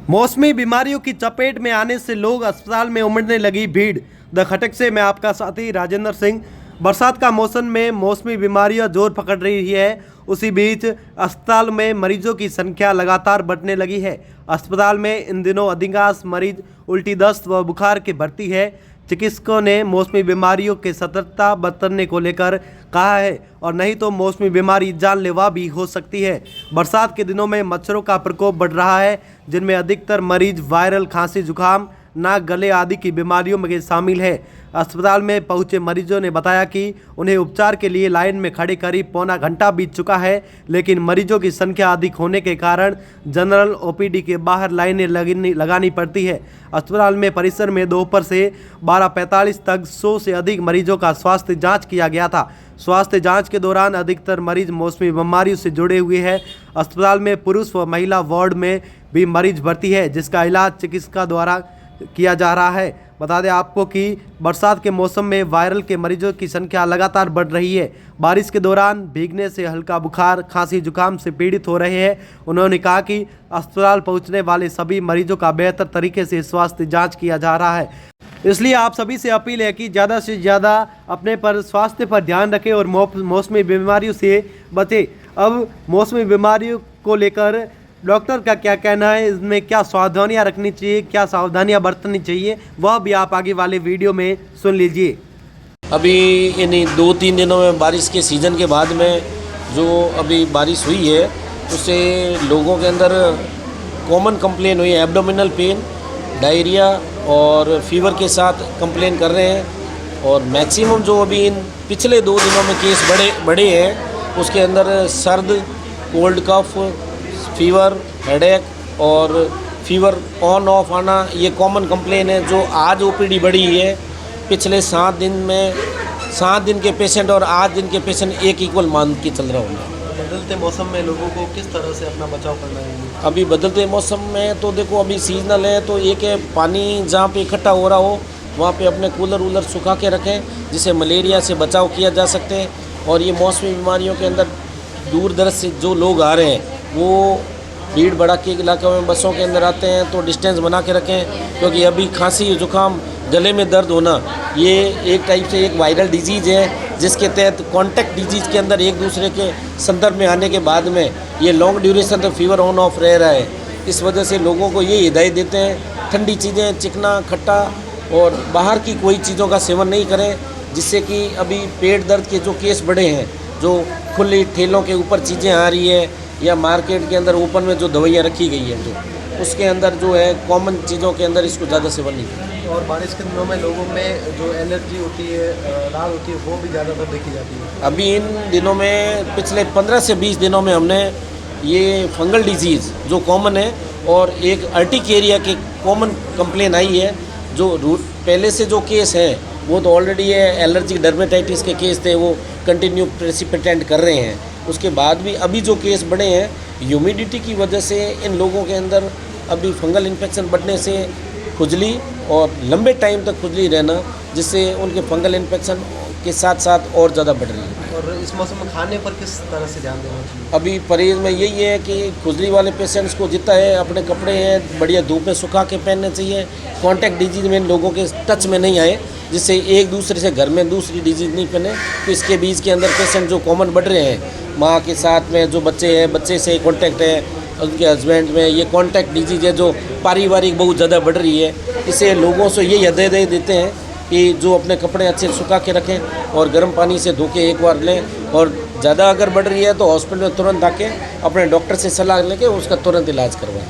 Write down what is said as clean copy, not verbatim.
मौसमी बीमारियों की चपेट में आने से लोग अस्पताल में उमड़ने लगी भीड़। द खटक से मैं आपका साथी राजेंद्र सिंह। बरसात का मौसम में मौसमी बीमारियां जोर पकड़ रही है। उसी बीच अस्पताल में मरीजों की संख्या लगातार बढ़ने लगी है। अस्पताल में इन दिनों अधिकांश मरीज उल्टी, दस्त व बुखार के भर्ती है। चिकित्सकों ने मौसमी बीमारियों के सतर्कता बरतने को लेकर कहा है, और नहीं तो मौसमी बीमारी जानलेवा भी हो सकती है। बरसात के दिनों में मच्छरों का प्रकोप बढ़ रहा है, जिनमें अधिकतर मरीज वायरल खांसी, जुकाम, नाक, गले आदि की बीमारियों में शामिल है। अस्पताल में पहुंचे मरीजों ने बताया कि उन्हें उपचार के लिए लाइन में खड़े करीब पौना घंटा बीत चुका है, लेकिन मरीजों की संख्या अधिक होने के कारण जनरल ओपीडी के बाहर लाइनें लगानी पड़ती है। अस्पताल में परिसर में दोपहर से 12:45 तक 100 से अधिक मरीजों का स्वास्थ्य जांच किया गया था। स्वास्थ्य जांच के दौरान अधिकतर मरीज मौसमी बीमारियों से जुड़े हुए हैं। अस्पताल में पुरुष व महिला वार्ड में भी मरीज भर्ती है, जिसका इलाज चिकित्सक द्वारा किया जा रहा है। बता दें आपको कि बरसात के मौसम में वायरल के मरीजों की संख्या लगातार बढ़ रही है। बारिश के दौरान भीगने से हल्का बुखार, खांसी, जुकाम से पीड़ित हो रहे हैं। उन्होंने कहा कि अस्पताल पहुंचने वाले सभी मरीजों का बेहतर तरीके से स्वास्थ्य जांच किया जा रहा है। इसलिए आप सभी से अपील है कि ज़्यादा से ज़्यादा अपने पर स्वास्थ्य पर ध्यान रखें और मौसमी बीमारियों से बचें। अब मौसमी बीमारियों को लेकर डॉक्टर का क्या कहना है, इसमें क्या सावधानियां रखनी चाहिए, क्या सावधानियां बरतनी चाहिए, वह भी आप आगे वाले वीडियो में सुन लीजिए। अभी इन 2-3 दिनों में बारिश के सीज़न के बाद में जो अभी बारिश हुई है, उससे लोगों के अंदर कॉमन कंप्लेन हुई है, एब्डोमिनल पेन, डायरिया और फीवर के साथ कंप्लेन कर रहे हैं। और मैक्सिमम जो अभी इन पिछले 2 दिनों में केस बड़े हैं, उसके अंदर सर्द, कोल्ड कफ, फीवर, हेडेक और फीवर ऑन ऑफ आना, ये कॉमन कंप्लेन है। जो आज ओपीडी बढ़ी है, पिछले 7 दिन के पेशेंट और 8 दिन के पेशेंट एक इक्वल मान के चल रहा होंगे। बदलते मौसम में लोगों को किस तरह से अपना बचाव करना है? अभी बदलते मौसम में तो देखो, अभी सीजनल है तो एक है, पानी जहाँ पे इकट्ठा हो रहा हो वहाँ पे अपने कूलर सुखा के रखें, जिससे मलेरिया से बचाव किया जा सकते हैं। और ये मौसमी बीमारियों के अंदर दूर दराज से जो लोग आ रहे हैं, वो भीड़ भड़ाके के इलाकों में बसों के अंदर आते हैं, तो डिस्टेंस बना के रखें। क्योंकि अभी खांसी, जुकाम, गले में दर्द होना, ये एक टाइप से एक वायरल डिजीज़ है, जिसके तहत कॉन्टैक्ट डिजीज़ के अंदर एक दूसरे के संदर्भ में आने के बाद में ये लॉन्ग ड्यूरेशन तक फीवर ऑन ऑफ रह रहा है। इस वजह से लोगों को ये हिदायत देते हैं, ठंडी चीज़ें, चिकना, खट्टा और बाहर की कोई चीज़ों का सेवन नहीं करें, जिससे कि अभी पेट दर्द के जो केस बढ़े हैं, जो खुली ठेलों के ऊपर चीज़ें आ रही है या मार्केट के अंदर ओपन में जो दवाइयाँ रखी गई है, जो उसके अंदर जो है कॉमन चीज़ों के अंदर इसको ज़्यादा सेवन नहीं करें। और बारिश के दिनों में लोगों में जो एलर्जी होती है, लाल होती है, वो भी ज़्यादातर देखी जाती है। अभी इन दिनों में पिछले 15 से 20 दिनों में हमने ये फंगल डिजीज़ जो कॉमन है और एक अर्टिकेरिया की कॉमन कंप्लेन आई है। जो पहले से जो केस हैं वो तो ऑलरेडी ये एलर्जिक डर्मेटाइटिस के केस थे, वो कंटिन्यू प्रेसिपिटेंट कर रहे हैं। उसके बाद भी अभी जो केस बढ़े हैं, ह्यूमिडिटी की वजह से इन लोगों के अंदर अभी फंगल इन्फेक्शन बढ़ने से खुजली और लंबे टाइम तक खुजली रहना, जिससे उनके फंगल इन्फेक्शन के साथ साथ और ज़्यादा बढ़ रही है। और इस मौसम में खाने पर किस तरह से ध्यान देना चाहिए? अभी परहेज में यही है कि खुजली वाले पेशेंट्स को जितना है अपने कपड़े हैं बढ़िया धूप में सुखा के पहनने चाहिए। कॉन्टैक्ट डिजीज़ में लोगों के टच में नहीं आए, जिससे एक दूसरे से घर में दूसरी डिजीज़ नहीं पहने। तो इसके बीच के अंदर पेशेंट जो कॉमन बढ़ रहे हैं, माँ के साथ में जो बच्चे हैं, बच्चे से कॉन्टैक्ट है, उनके हस्बैंड में ये कॉन्टैक्ट डिजीज़ है जो पारिवारिक बहुत ज़्यादा बढ़ रही है। इसे लोगों से यही हदायत देते हैं कि जो अपने कपड़े अच्छे सुखा के रखें और गर्म पानी से धो के एक बार लें। और ज़्यादा अगर बढ़ रही है तो हॉस्पिटल में तुरंत आके अपने डॉक्टर से सलाह लेके उसका तुरंत इलाज करवाएं।